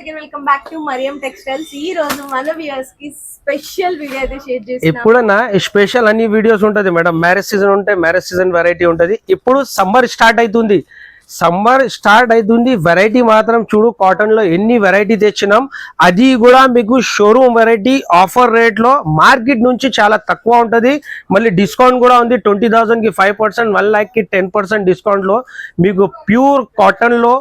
again welcome back to Mariam Textiles. ఈ రోజు మన వ్యూవర్స్ కి స్పెషల్ వీడియో అయితే షేర్ చేస్తున్నాం. ఇప్పుడైనా స్పెషల్ అన్ని వీడియోస్ ఉంటది మేడం. మ్యారేజ్ సీజన్ ఉంటే మ్యారేజ్ సీజన్ వెరైటీ ఉంటది. ఇప్పుడు సమ్మర్ స్టార్ట్ అవుతుంది. వెరైటీ మాత్రం చూడు, కాటన్ లో ఎన్ని వెరైటీ తెచ్చినాం. అది కూడా మీకు షోరూమ్ వెరైటీ ఆఫర్ రేట్ లో మార్కెట్ నుంచి చాలా తక్కువ ఉంటది. మళ్ళీ డిస్కౌంట్ కూడా ఉంది. 20,000 కి 5%, 1 lakh కి 10% డిస్కౌంట్ లో మీకు ప్యూర్ కాటన్ లో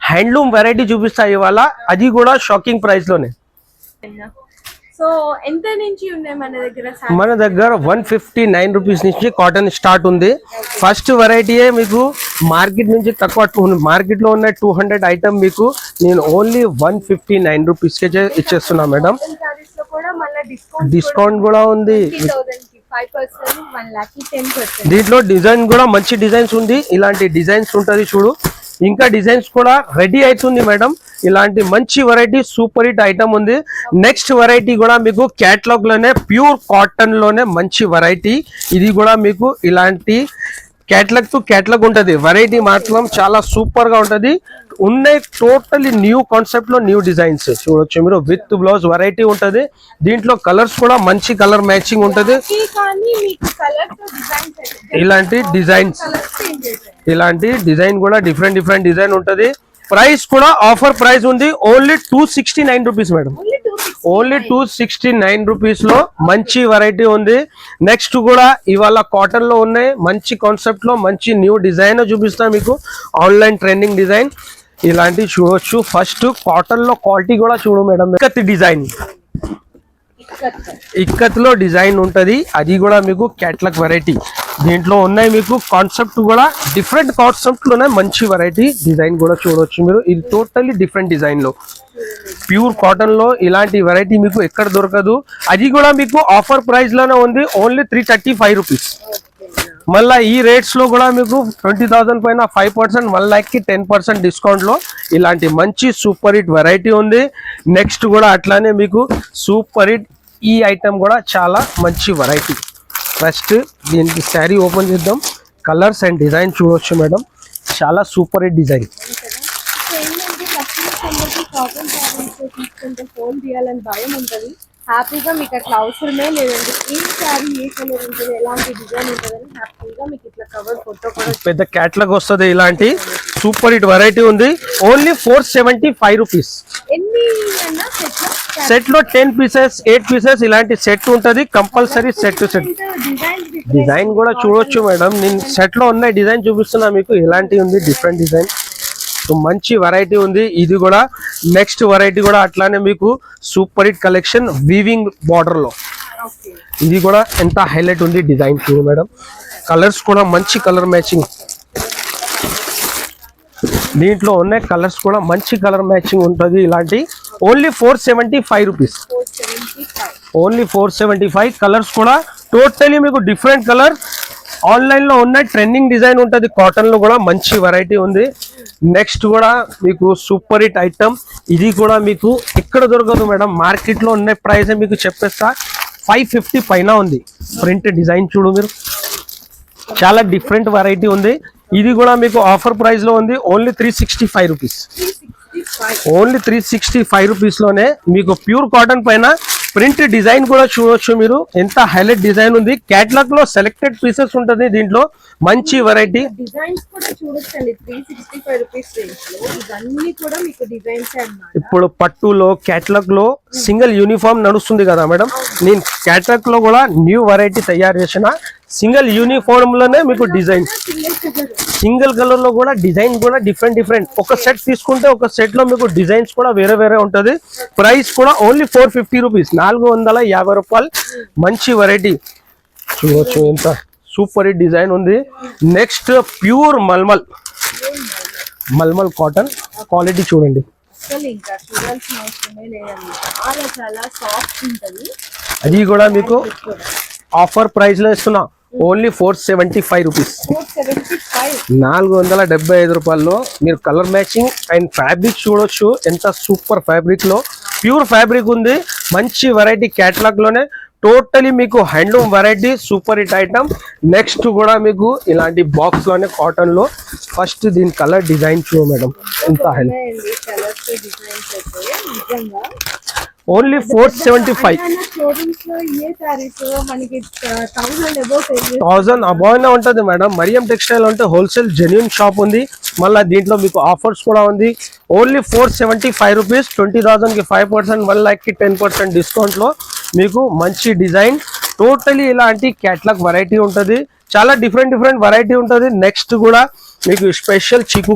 హ్యాండ్లూమ్ వెరైటీ చూపిస్తా ఇవాళ. అది కూడా షాకింగ్ ప్రైస్ లోనే. సో ఎంత నుంచి ఉన్నాయి మన దగ్గర 159 రూపీస్ నుంచి కాటన్ స్టార్ట్ ఉంది. ఫస్ట్ వెరైటీయే మీకు మార్కెట్ నుంచి తక్కువ, మార్కెట్ లో ఉన్న 200 ఐటమ్ మీకు నేను ఓన్లీ 159 రూపీస్ కే ఇచ్చేస్తున్నా మేడం. డిస్కౌంట్ కూడా ఉంది. దీంట్లో డిజైన్ కూడా మంచి డిజైన్స్ ఉంది. ఇలాంటి డిజైన్స్ ఉంటది చూడు. ఇంకా డిజైన్స్ కూడా రెడీ అవుతుంది మేడం. ఇలాంటి మంచి వెరైటీ సూపర్ హిట్ ఐటమ్ ఉంది. నెక్స్ట్ వెరైటీ కూడా మీకు క్యాటలాగ్ లోనే ప్యూర్ కాటన్ లోనే మంచి వెరైటీ. ఇది కూడా మీకు ఇలాంటి క్యాటలాగ్ టు క్యాటలాగ్ ఉంటది. వెరైటీ మాత్రం చాలా సూపర్ గా ఉంటది. ఉన్నాయి టోటలీ న్యూ కాన్సెప్ట్ లో న్యూ డిజైన్స్ చూడొచ్చు మీరు. విత్ బ్లౌజ్ వెరైటీ ఉంటది. దీంట్లో కలర్స్ కూడా మంచి కలర్ మ్యాచింగ్ ఉంటది. ఇలాంటి డిజైన్ కూడా డిఫరెంట్ డిజైన్ ఉంటది. ప్రైస్ కూడా ఆఫర్ ప్రైస్ ఉంది. Only 269 rupees madam. Only 269 rupees లో మంచి వెరైటీ ఉంది. నెక్స్ట్ కూడా ఇవాళ కాటన్ లో ఉన్నాయి మంచి కాన్సెప్ట్ లో మంచి న్యూ డిజైన్ చూపిస్తా మీకు. ఆన్లైన్ ట్రెండింగ్ డిజైన్ ఇలాంటివి చూడొచ్చు. ఫస్ట్ కాటన్ లో క్వాలిటీ కూడా చూడు మేడం. ఇక్కత్ లో డిజైన్ ఉంటది. అది కూడా మీకు క్యాటలాగ్ వెరైటీ. దీంట్లో ఉన్నాయి మీకు కాన్సెప్ట్ కూడా డిఫరెంట్ కాన్సెప్ట్ లోనే మంచి వెరైటీ. డిజైన్ కూడా చూడొచ్చు మీరు. ఇది టోటల్లీ డిఫరెంట్ డిజైన్ లో ప్యూర్ కాటన్ లో ఇలాంటి వెరైటీ మీకు ఎక్కడ దొరకదు. అది కూడా మీకు ఆఫర్ ప్రైస్ లోనే ఉంది. Only 335 rupees. మళ్ళా ఈ రేట్స్ లో కూడా మీకు 20,000 పైన 5%, 1 lakh కి 10% డిస్కౌంట్ లో ఇలాంటి మంచి సూపర్ హిట్ వెరైటీ ఉంది. నెక్స్ట్ కూడా అట్లానే మీకు సూపర్ హిట్ ఈ ఐటమ్ కూడా చాలా మంచి వెరైటీ. ఫస్ట్ దీనికి శారీ ఓపెన్ చేద్దాం. కలర్స్ అండ్ డిజైన్ చూడొచ్చు మేడం. చాలా సూపర్ హిట్ డిజైన్. ఫోన్ తీయాలని భయం ఉంటది. హ్యాపీగా మీకు అట్లా అవసరమే లేదండి. ఏ శారీ ఏ కలర్ ఉంటుంది, ఎలాంటి డిజైన్ ఉంటుందని హ్యాపీగా మీకు ఇట్లా కవర్ ఫోటో కూడా పెద్ద క్యాటలాగ్ వస్తుంది. ఇలాంటి సూపర్ హిట్ వెరైటీ ఉంది. Only 475 rupees. సెట్ లో 10 పీసెస్ 8 పీసెస్ ఇలాంటి సెట్ ఉంటది కంపల్సరీ. సెట్ డిజైన్ కూడా చూడొచ్చు మేడం. నేను సెట్ లో ఉన్న డిజైన్ చూపిస్తున్నా మీకు. ఇలాంటి ఉంది డిఫరెంట్ డిజైన్. మంచి వెరైటీ ఉంది. ఇది కూడా నెక్స్ట్ వెరైటీ కూడా అట్లానే మీకు super hit collection weaving border లో. ఇది కూడా ఎంత హైలైట్ ఉంది డిజైన్ చూడు మేడం. కలర్స్ కూడా మంచి కలర్ మ్యాచింగ్. దీంట్లో ఉన్న కలర్స్ కూడా మంచి కలర్ మ్యాచింగ్ ఉంటుంది. ఇలాంటి ఓన్లీ 475 రూపీస్. ఓన్లీ 475. కలర్స్ కూడా టోటలీ మీకు డిఫరెంట్ కలర్. ఆన్లైన్ లో ఉన్న ట్రెండింగ్ డిజైన్ ఉంటుంది. కాటన్ లో కూడా మంచి వెరైటీ ఉంది. నెక్స్ట్ కూడా మీకు సూపర్ హిట్ ఐటమ్. ఇది కూడా మీకు ఎక్కడ దొరకదు మేడం. మార్కెట్ లో ఉన్న ప్రైస్ మీకు చెప్పేస్తా. 550 పైన ఉంది. ప్రింట్ డిజైన్ చూడు మీరు. చాలా డిఫరెంట్ వెరైటీ ఉంది. ఇది కూడా మీకు ఆఫర్ ప్రైస్ లో ఉంది. Only 365 rupees. ఓన్లీ 365 రూపీస్ లోనే మీకు ప్యూర్ కాటన్ పైన ప్రింట్ డిజైన్ కూడా చూడొచ్చు మీరు. ఎంత హైలైట్ డిజైన్ ఉంది. క్యాటలాగ్ లో సెలెక్టెడ్ పీసెస్ ఉంటుంది. దీంట్లో మంచి వెరైటీ డిజైన్స్ కూడా చూడొచ్చండి. 365 రూపీస్ రేంజ్ లో ఇవన్నీ కూడా మీకు డిజైన్స్ అన్నమాట. ఇప్పుడు పట్టులో క్యాటలాగ్ లో సింగిల్ యూనిఫామ్ నడుస్తుంది కదా మేడం. నేను క్యాటలాగ్ లో కూడా న్యూ వెరైటీ తయారు చేసిన. సింగిల్ యూనిఫామ్ లోనే మీకు డిజైన్, సింగిల్ కలర్ లో కూడా డిజైన్ కూడా డిఫరెంట్. ఒక సెట్ తీసుకుంటే ఒక సెట్ లో మీకు డిజైన్స్ కూడా వేరే ఉంటది. ప్రైస్ కూడా ఓన్లీ 450 రూపీస్. 450 రూపాయలు. మంచి వెరైటీ చూడవచ్చు. ఎంత సూపర్ హిట్ డిజైన్ ఉంది. Next pure mulmul cotton quality చూడండి. అది కూడా మీకు ఆఫర్ ప్రైస్ లో ఇస్తున్నా. Only 475 rupees. 475 రూపాయల్లో మీరు కలర్ మ్యాచింగ్ అండ్ ఫ్యాబ్రిక్ చూడొచ్చు. ఎంత సూపర్ ఫ్యాబ్రిక్ లో ప్యూర్ ఫ్యాబ్రిక్ ఉంది. మంచి వెరైటీ క్యాటలాగ్ లోనే టోటలీ మీకు handloom variety super hit item. Next కూడా మీకు ఇలాంటి బాక్స్ లోనే కాటన్ లో ఫస్ట్ దీని కలర్ డిజైన్ చూడు మేడం ఎంత హైలైట్. నిజంగా ఓన్లీ 475. షోరూమ్స్ లో ఏ సారీస్ మనకి 1000 అబౌవ్ సేల్ 1000 అబౌవ్ ఉంటది మేడం. మరియం టెక్స్టైల్ అంటే హోల్సేల్ జెన్యూన్ షాప్ ఉంది. మళ్ళీ దీంట్లో మీకు ఆఫర్స్ కూడా ఉంది. Only 475 rupees. 20,000 కి 5%, 1 lakh కి 10% డిస్కౌంట్ లో మీకు మంచి డిజైన్ టోటలీ ఇలాంటి క్యాట్లాగ్ వెరైటీ ఉంటుంది. చాలా డిఫరెంట్ వెరైటీ ఉంటుంది. నెక్స్ట్ కూడా మీకు స్పెషల్ చీకు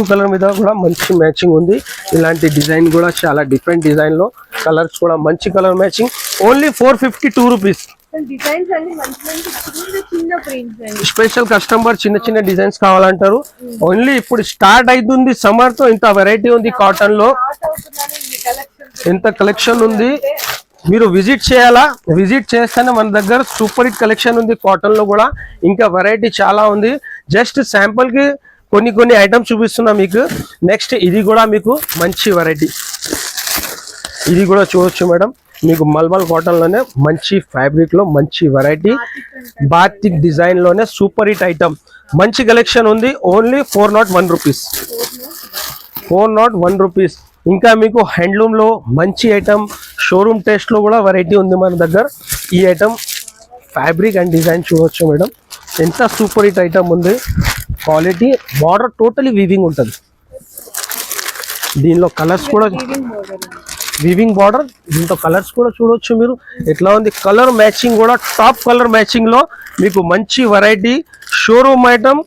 కలర్ మీద కూడా మంచి మ్యాచింగ్ ఉంది. ఇలాంటి డిజైన్ కూడా చాలా డిఫరెంట్ డిజైన్ లో కలర్స్ కూడా మంచి colour matching. Only 452 rupees. Designs అన్ని మంచి చిన్న ప్రింట్స్ అండి. స్పెషల్ కస్టమర్ చిన్న డిజైన్స్ కావాలంటారు. ఓన్లీ ఇప్పుడు స్టార్ట్ అవుతుంది సమ్మర్ తో, ఇంత వెరైటీ ఉంది కాటన్ లో, ఇంత కలెక్షన్ ఉంది. మీరు విజిట్ చేయాలా, విజిట్ చేస్తేనే మన దగ్గర సూపర్ హిట్ కలెక్షన్ ఉంది కాటన్ లో కూడా. ఇంకా వెరైటీ చాలా ఉంది. జస్ట్ శాంపుల్ కి కొన్ని ఐటమ్స్ చూపిస్తున్నా మీకు. నెక్స్ట్ ఇది కూడా మీకు మంచి వెరైటీ, ఇది కూడా చూడొచ్చు మేడం. మీకు మల్మల్ కాటన్ లోనే మంచి ఫ్యాబ్రిక్ లో మంచి వెరైటీ, బాతిక్ డిజైన్ లోనే సూపర్ హిట్ ఐటమ్. మంచి కలెక్షన్ ఉంది. Only 401 rupees. 401 రూపీస్. ఇంకా మీకు హ్యాండ్లూమ్ లో మంచి ఐటమ్, షోరూమ్ టెస్ట్ లో కూడా వెరైటీ ఉంది మన దగ్గర. ఈ ఐటమ్ ఫ్యాబ్రిక్ అండ్ డిజైన్ చూడొచ్చు మేడం. ఎంత సూపర్ హిట్ ఐటమ్ ఉంది. క్వాలిటీ, బార్డర్ టోటలీ వీవింగ్ ఉంటుంది. దీనిలో కలర్స్ కూడా వీవింగ్ బార్డర్, దీంతో కలర్స్ కూడా చూడొచ్చు మీరు ఎట్లా ఉంది. కలర్ మ్యాచింగ్ కూడా టాప్ కలర్ మ్యాచింగ్ లో మీకు మంచి వెరైటీ షోరూమ్ ఐటమ్.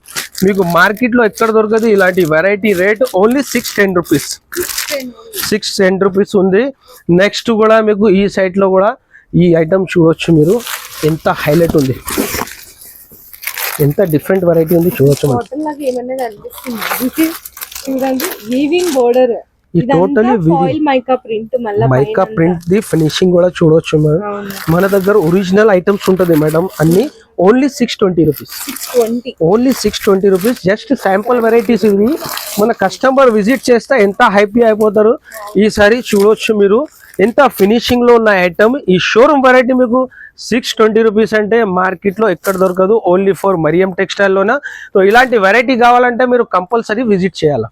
మీకు మార్కెట్ లో ఎక్కడ దొరకదు ఇలాంటి variety. Rate only 610 rupees. 610 rupees ఉంది. నెక్స్ట్ కూడా మీకు ఈ సైట్ లో కూడా ఈ ఐటమ్ చూడొచ్చు మీరు. ఎంత హైలైట్ ఉంది, ఎంత డిఫరెంట్ వెరైటీ ఉంది చూడొచ్చు. చూడండి వీవింగ్ బోర్డర్, ఈ totally mica print the finishing కూడా చూడొచ్చు మేడం. మన దగ్గర ఒరిజినల్ ఐటమ్స్ ఉంటది మేడం అన్ని. Only 620 rupees. Only 620 rupees. Just sample varieties ఇవి. మన కస్టమర్ విజిట్ చేస్తే ఎంత హ్యాపీ అయిపోతారు. ఈసారి చూడొచ్చు మీరు ఎంత ఫినిషింగ్ లో ఉన్న ఐటమ్. ఈ షోరూమ్ వెరైటీ మీకు 620 రూపీస్ అంటే మార్కెట్ లో ఎక్కడ దొరకదు. ఓన్లీ ఫర్ మరియం టెక్స్టైల్ లోనా. సో ఇలాంటి వెరైటీ కావాలంటే మీరు కంపల్సరీ విజిట్ చేయాలి.